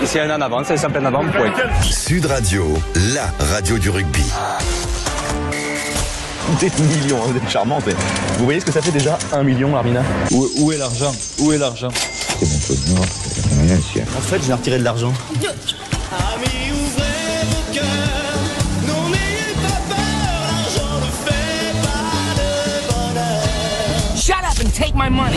s'il y en a en avant, c'est ça plein avant, point. Sud Radio, la radio du rugby. Des millions, vous êtes charmante. Vous voyez ce que ça fait déjà 1 million, Armina? Où est l'argent? Où est l'argent? C'est mon peu de noir, rien ici. En fait, j'ai retiré de l'argent. Amis, ouvrez vos cœurs, non n'ayez pas peur, l'argent ne fait pas le bonheur. Shut up and take my money.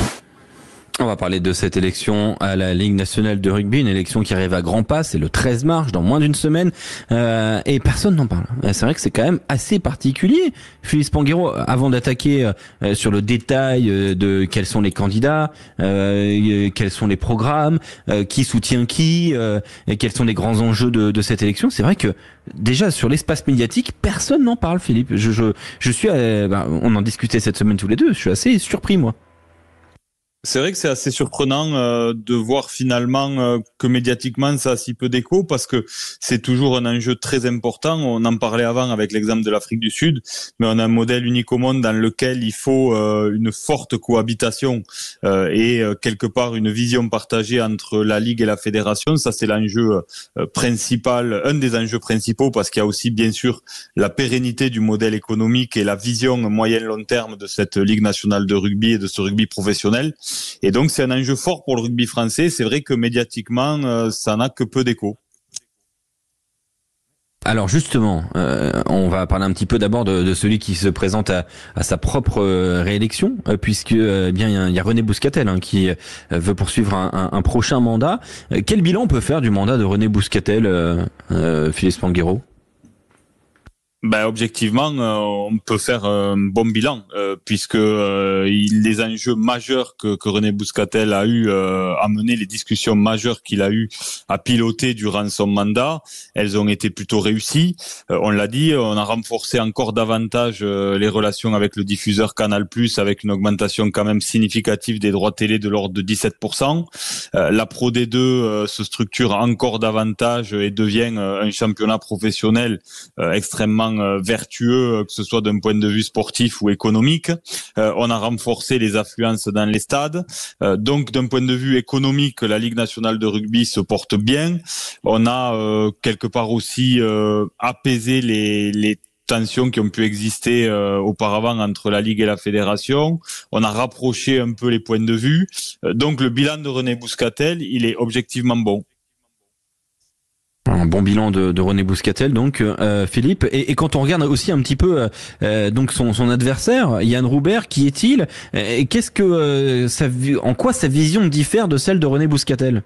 On va parler de cette élection à la Ligue nationale de rugby, une élection qui arrive à grands pas, c'est le 13 mars, dans moins d'une semaine, et personne n'en parle. C'est vrai que c'est quand même assez particulier. Philippe Spanghero, avant d'attaquer sur le détail de quels sont les candidats, quels sont les programmes, qui soutient qui, et quels sont les grands enjeux de cette élection, c'est vrai que déjà sur l'espace médiatique, personne n'en parle, Philippe. Je suis, on en discutait cette semaine tous les deux, je suis assez surpris, moi. C'est vrai que c'est assez surprenant de voir finalement que médiatiquement ça a si peu d'écho, parce que c'est toujours un enjeu très important. On en parlait avant avec l'exemple de l'Afrique du Sud, mais on a un modèle unique au monde dans lequel il faut une forte cohabitation et quelque part une vision partagée entre la Ligue et la fédération. Ça, c'est l'enjeu principal, un des enjeux principaux, parce qu'il y a aussi bien sûr la pérennité du modèle économique et la vision moyen-long terme de cette Ligue nationale de rugby et de ce rugby professionnel. Et donc, c'est un enjeu fort pour le rugby français. C'est vrai que médiatiquement, ça n'a que peu d'écho. Alors justement, on va parler un petit peu d'abord de celui qui se présente à sa propre réélection, puisque bien il y a René Bouscatel qui veut poursuivre un prochain mandat. Quel bilan on peut faire du mandat de René Bouscatel, Philippe Spanghero? Objectivement, on peut faire un bon bilan, puisque les enjeux majeurs que René Bouscatel a eu à mener, les discussions majeures qu'il a eu à piloter durant son mandat, elles ont été plutôt réussies. On l'a dit, on a renforcé encore davantage les relations avec le diffuseur Canal+, avec une augmentation quand même significative des droits télé de l'ordre de 17%. La Pro D2 se structure encore davantage et devient un championnat professionnel extrêmement vertueux, que ce soit d'un point de vue sportif ou économique. On a renforcé les affluences dans les stades. Donc, d'un point de vue économique, la Ligue nationale de rugby se porte bien. On a quelque part aussi apaisé les tensions qui ont pu exister auparavant entre la Ligue et la Fédération. On a rapproché un peu les points de vue. Donc, le bilan de René Bouscatel, il est objectivement bon. Un bon bilan de René Bouscatel, donc Philippe. Et quand on regarde aussi un petit peu donc son adversaire, Yann Roubert, qui est-il? Et qu'est-ce que en quoi sa vision diffère de celle de René Bouscatel?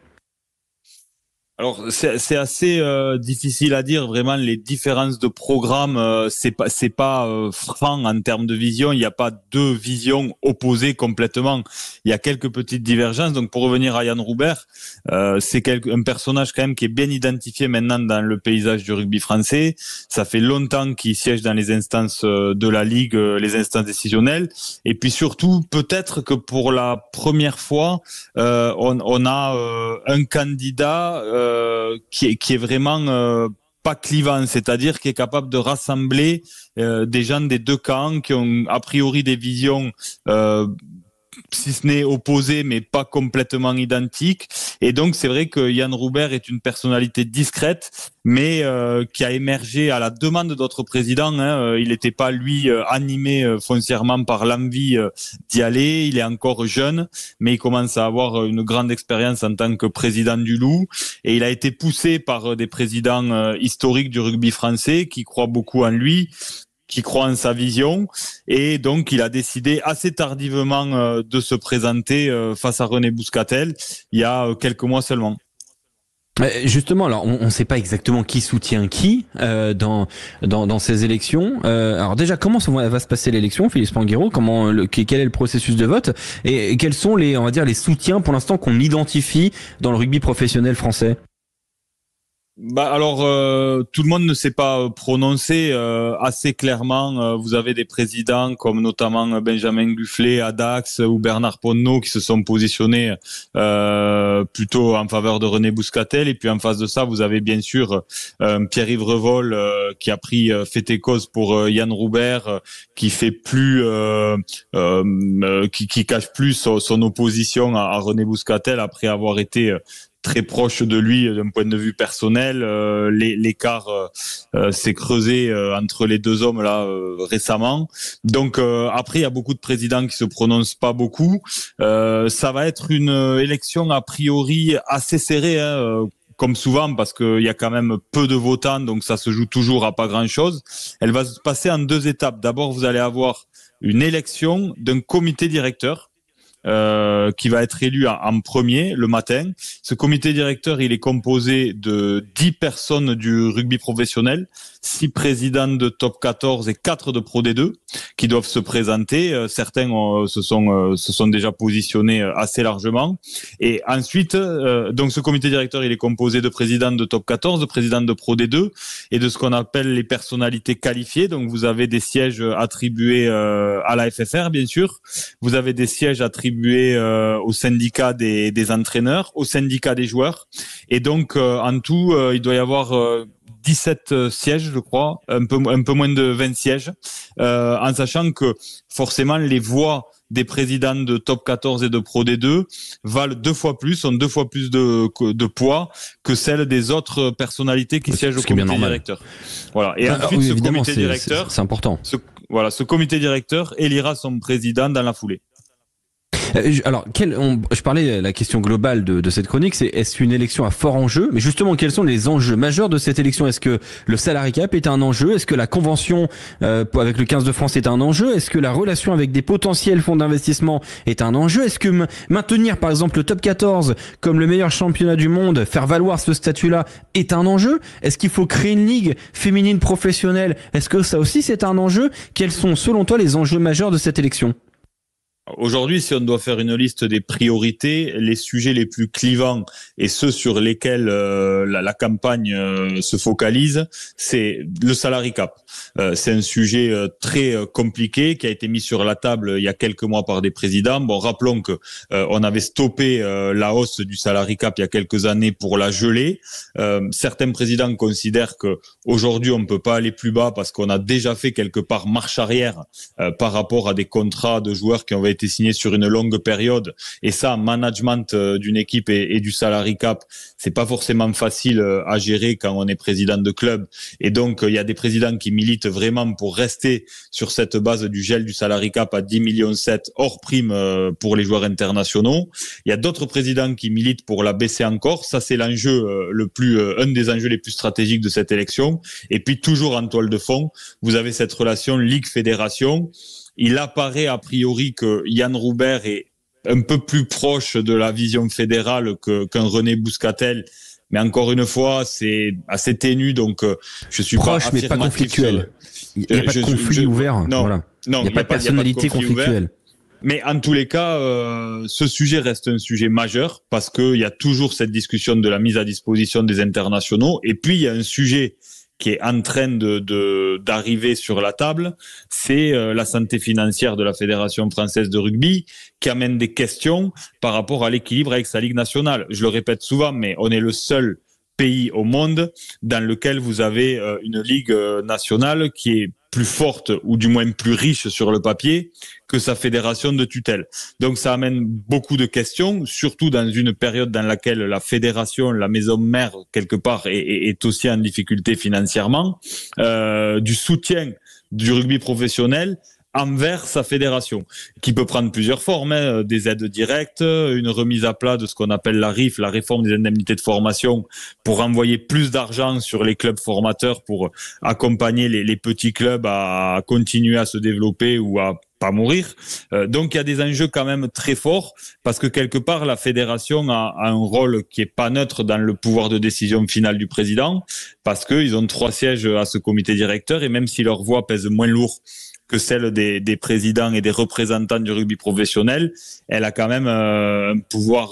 Alors c'est assez difficile à dire, vraiment. Les différences de programme, c'est pas franc en termes de vision. Il n'y a pas deux visions opposées complètement. Il y a quelques petites divergences. Donc pour revenir à Yann Roubert, c'est un personnage quand même qui est bien identifié maintenant dans le paysage du rugby français. Ça fait longtemps qu'il siège dans les instances de la Ligue, les instances décisionnelles. Et puis surtout, peut-être que pour la première fois, on a un candidat qui est vraiment pas clivant, c'est-à-dire qui est capable de rassembler des gens des deux camps qui ont a priori des visions si ce n'est opposées, mais pas complètement identiques. Et donc, c'est vrai que Yann Roubert est une personnalité discrète, mais qui a émergé à la demande d'autres présidents. Il n'était pas, lui, animé foncièrement par l'envie d'y aller. Il est encore jeune, mais il commence à avoir une grande expérience en tant que président du Loup. Et il a été poussé par des présidents historiques du rugby français qui croient beaucoup en lui, qui croit en sa vision, et donc il a décidé assez tardivement de se présenter face à René Bouscatel il y a quelques mois seulement. Justement, alors on ne sait pas exactement qui soutient qui dans ces élections. Alors déjà, comment va se passer l'élection, Philippe Spanghero? Quel est le processus de vote et quels sont les soutiens pour l'instant qu'on identifie dans le rugby professionnel français? Alors, tout le monde ne s'est pas prononcé assez clairement. Vous avez des présidents comme notamment Benjamin Gufflet à Dax ou Bernard Ponneau qui se sont positionnés plutôt en faveur de René Bouscatel. Et puis en face de ça, vous avez bien sûr Pierre-Yves Revol qui a pris fait et cause pour Yann Roubert, qui fait plus, qui cache plus son opposition à René Bouscatel après avoir été très proche de lui d'un point de vue personnel. L'écart s'est creusé entre les deux hommes là récemment. Donc après, il y a beaucoup de présidents qui se prononcent pas beaucoup. Ça va être une élection a priori assez serrée, comme souvent, parce qu'il y a quand même peu de votants, donc ça se joue toujours à pas grand-chose. Elle va se passer en 2 étapes. D'abord, vous allez avoir une élection d'un comité directeur qui va être élu en premier le matin. Ce comité directeur, il est composé de 10 personnes du rugby professionnel, 6 présidents de top 14 et 4 de Pro D2 qui doivent se présenter. Certains se sont déjà positionnés assez largement. Et ensuite, donc ce comité directeur, il est composé de présidents de top 14, de présidents de Pro D2 et de ce qu'on appelle les personnalités qualifiées. Donc vous avez des sièges attribués à la FFR, bien sûr. Vous avez des sièges attribués au syndicat des entraîneurs, au syndicat des joueurs. Et donc, en tout, il doit y avoir 17 sièges, je crois, un peu moins de 20 sièges, en sachant que forcément, les voix des présidents de top 14 et de Pro D2 valent 2 fois plus, ont 2 fois plus de poids que celles des autres personnalités qui siègent au comité directeur. Voilà. Et ensuite, oui, ce comité directeur, c'est important. Ce comité directeur élira son président dans la foulée. Alors, je parlais, la question globale de cette chronique, c'est est-ce une élection à fort enjeu? Mais justement, quels sont les enjeux majeurs de cette élection? Est-ce que le salary cap est un enjeu? Est-ce que la convention avec le 15 de France est un enjeu? Est-ce que la relation avec des potentiels fonds d'investissement est un enjeu? Est-ce que maintenir, par exemple, le top 14 comme le meilleur championnat du monde, faire valoir ce statut-là est un enjeu? Est-ce qu'il faut créer une ligue féminine professionnelle? Est-ce que ça aussi c'est un enjeu? Quels sont, selon toi, les enjeux majeurs de cette élection? Aujourd'hui, si on doit faire une liste des priorités, les sujets les plus clivants et ceux sur lesquels la campagne se focalise, c'est le salary cap. C'est un sujet très compliqué qui a été mis sur la table il y a quelques mois par des présidents. Bon, rappelons que on avait stoppé la hausse du salary cap il y a quelques années pour la geler. Certains présidents considèrent que aujourd'hui on ne peut pas aller plus bas parce qu'on a déjà fait quelque part marche arrière par rapport à des contrats de joueurs qui ont été signés sur une longue période. Et ça, management d'une équipe et du salary cap, c'est pas forcément facile à gérer quand on est président de club. Et donc, il y a des présidents qui militent vraiment pour rester sur cette base du gel du salary cap à 10,7 millions hors prime pour les joueurs internationaux. Il y a d'autres présidents qui militent pour la baisser encore. Ça, c'est l'enjeu un des enjeux les plus stratégiques de cette élection. Et puis, toujours en toile de fond, vous avez cette relation Ligue-Fédération. Il apparaît a priori que Yann Roubert est un peu plus proche de la vision fédérale qu'un René Bouscatel. Mais encore une fois, c'est assez ténu, donc je suis proche, pas mais pas conflictuel. Il n'y a pas de conflit ouvert. Non, voilà. Non, il n'y a pas de personnalité conflictuelle. Mais en tous les cas, ce sujet reste un sujet majeur parce qu'il y a toujours cette discussion de la mise à disposition des internationaux. Et puis, il y a un sujet qui est en train d'arriver sur la table, c'est la santé financière de la Fédération française de rugby qui amène des questions par rapport à l'équilibre avec sa Ligue nationale. Je le répète souvent, mais on est le seul pays au monde dans lequel vous avez une Ligue nationale qui est plus forte ou du moins plus riche sur le papier que sa fédération de tutelle. Donc ça amène beaucoup de questions, surtout dans une période dans laquelle la fédération, la maison mère quelque part est aussi en difficulté financièrement, du soutien du rugby professionnel envers sa fédération, qui peut prendre plusieurs formes, des aides directes, une remise à plat de ce qu'on appelle la RIF, la réforme des indemnités de formation, pour envoyer plus d'argent sur les clubs formateurs pour accompagner les petits clubs à continuer à se développer ou à pas mourir. Donc il y a des enjeux quand même très forts parce que quelque part la fédération a un rôle qui est pas neutre dans le pouvoir de décision finale du président parce qu'ils ont 3 sièges à ce comité directeur et même si leur voix pèse moins lourd que celle des présidents et des représentants du rugby professionnel, elle a quand même un pouvoir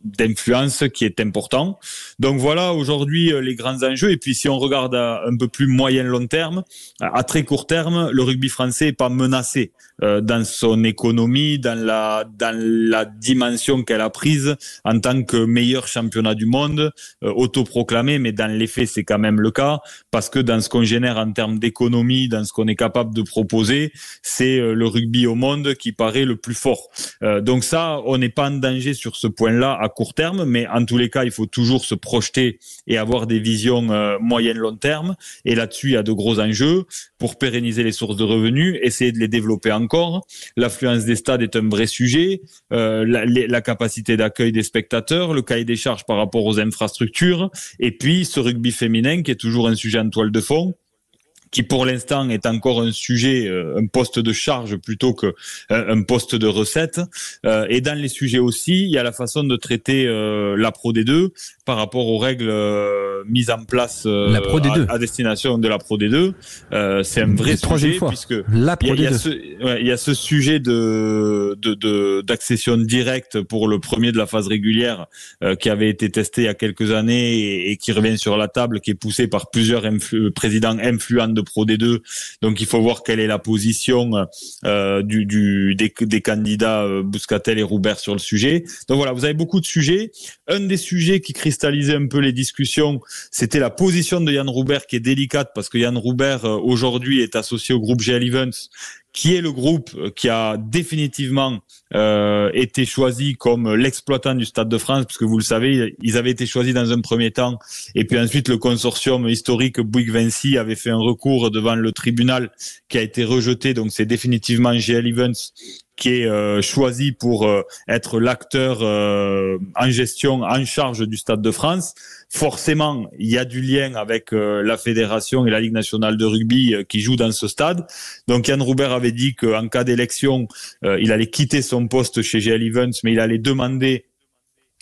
d'influence qui est important. Donc voilà aujourd'hui les grands enjeux. Et puis si on regarde à un peu plus moyen-long terme, à très court terme, le rugby français n'est pas menacé dans son économie, dans la dimension qu'elle a prise en tant que meilleur championnat du monde, autoproclamé, mais dans les faits c'est quand même le cas, parce que dans ce qu'on génère en termes d'économie, dans ce qu'on est capable de proposer proposé, c'est le rugby au monde qui paraît le plus fort. Donc ça, on n'est pas en danger sur ce point-là à court terme, mais en tous les cas, il faut toujours se projeter et avoir des visions moyen-long terme. Et là-dessus, il y a de gros enjeux pour pérenniser les sources de revenus, essayer de les développer encore. L'affluence des stades est un vrai sujet, la capacité d'accueil des spectateurs, le cahier des charges par rapport aux infrastructures, et puis ce rugby féminin qui est toujours un sujet en toile de fond, qui pour l'instant est encore un sujet, un poste de charge plutôt que un poste de recette. Et dans les sujets aussi, il y a la façon de traiter la Pro D2 par rapport aux règles mises en place à destination de la Pro D2. C'est un vrai sujet puisque il y a ce sujet d'accession directe pour le premier de la phase régulière qui avait été testé il y a quelques années et qui revient sur la table, qui est poussé par plusieurs présidents influents de Pro D2. Donc il faut voir quelle est la position des candidats Bouscatel et Roubert sur le sujet. Donc voilà, vous avez beaucoup de sujets. Un des sujets qui cristallisait un peu les discussions, c'était la position de Yann Roubert qui est délicate parce que Yann Roubert aujourd'hui est associé au groupe GL Events, qui est le groupe qui a définitivement été choisi comme l'exploitant du Stade de France, puisque vous le savez, ils avaient été choisis dans un premier temps, et puis ensuite le consortium historique Bouygues-Vinci avait fait un recours devant le tribunal qui a été rejeté, donc c'est définitivement GL Events qui est choisi pour être l'acteur en gestion, en charge du Stade de France. Forcément, il y a du lien avec la fédération et la Ligue nationale de rugby qui jouent dans ce stade. Donc Yann Roubert avait dit qu'en cas d'élection, il allait quitter son poste chez GL Events, mais il allait demander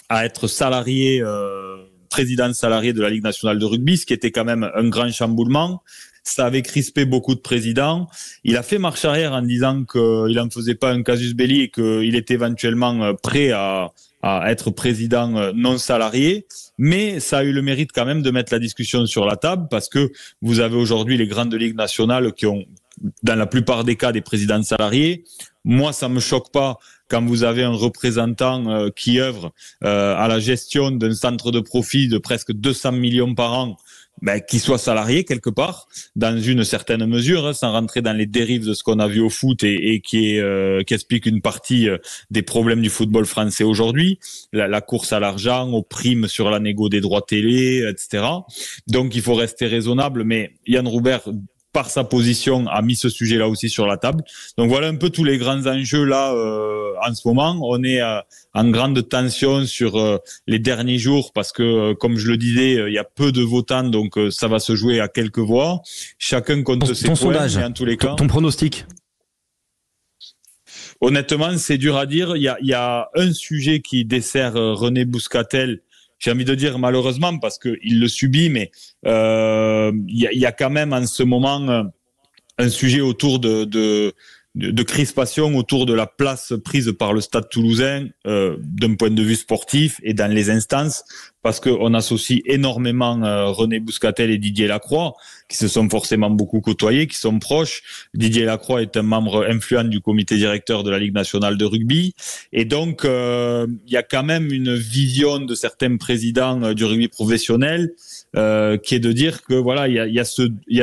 à être salarié, président salarié de la Ligue nationale de rugby, ce qui était quand même un grand chamboulement. Ça avait crispé beaucoup de présidents. Il a fait marche arrière en disant qu'il n'en faisait pas un casus belli et qu'il était éventuellement prêt à être président non salarié. Mais ça a eu le mérite quand même de mettre la discussion sur la table parce que vous avez aujourd'hui les grandes ligues nationales qui ont, dans la plupart des cas, des présidents salariés. Moi, ça me choque pas quand vous avez un représentant qui œuvre à la gestion d'un centre de profit de presque 200 millions par an, qui soit salarié quelque part, dans une certaine mesure, sans rentrer dans les dérives de ce qu'on a vu au foot et qui explique une partie des problèmes du football français aujourd'hui, la course à l'argent, aux primes sur la négo des droits télé, etc. Donc il faut rester raisonnable, mais Yann Roubert, par sa position, a mis ce sujet-là aussi sur la table. Donc voilà un peu tous les grands enjeux là en ce moment. On est en grande tension sur les derniers jours parce que, comme je le disais, il y a peu de votants, donc ça va se jouer à quelques voix. Chacun compte ses points. Sondage, mais en tous les cas, ton pronostic. Honnêtement, c'est dur à dire. Il y a un sujet qui dessert René Bouscatel. J'ai envie de dire malheureusement parce que il le subit, mais il y a quand même en ce moment un sujet autour de crispation autour de la place prise par le Stade Toulousain d'un point de vue sportif et dans les instances, parce qu'on associe énormément René Bouscatel et Didier Lacroix, qui se sont forcément beaucoup côtoyés, qui sont proches. Didier Lacroix est un membre influent du comité directeur de la Ligue nationale de rugby. Et donc, il y a quand même une vision de certains présidents du rugby professionnel qui est de dire que voilà, il y a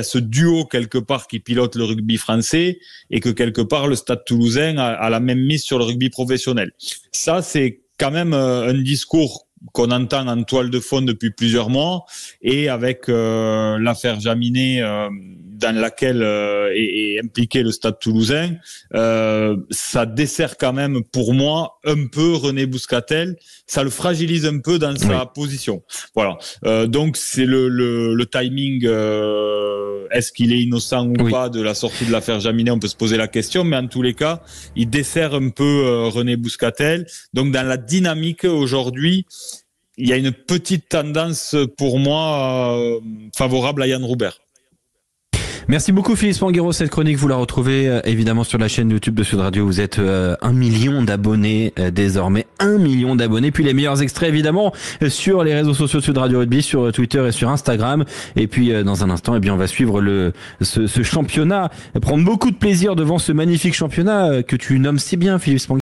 ce duo quelque part qui pilote le rugby français et que quelque part le Stade Toulousain a la même mise sur le rugby professionnel. Ça, c'est quand même un discours qu'on entend en toile de fond depuis plusieurs mois, et avec l'affaire Jaminet dans laquelle est impliqué le Stade Toulousain, ça dessert quand même pour moi un peu René Bouscatel, ça le fragilise un peu dans sa position. Voilà. Donc c'est le timing, est-ce qu'il est innocent ou pas de la sortie de l'affaire Jaminet, on peut se poser la question, mais en tous les cas, il dessert un peu René Bouscatel. Donc dans la dynamique aujourd'hui, il y a une petite tendance pour moi favorable à Yann Roubert. Merci beaucoup Philippe Spanghero. Cette chronique, vous la retrouvez évidemment sur la chaîne YouTube de Sud Radio. Vous êtes 1 million d'abonnés désormais, 1 million d'abonnés. Puis les meilleurs extraits évidemment sur les réseaux sociaux de Sud Radio Rugby, sur Twitter et sur Instagram. Et puis dans un instant, on va suivre ce championnat, prendre beaucoup de plaisir devant ce magnifique championnat que tu nommes si bien, Philippe Spanghero.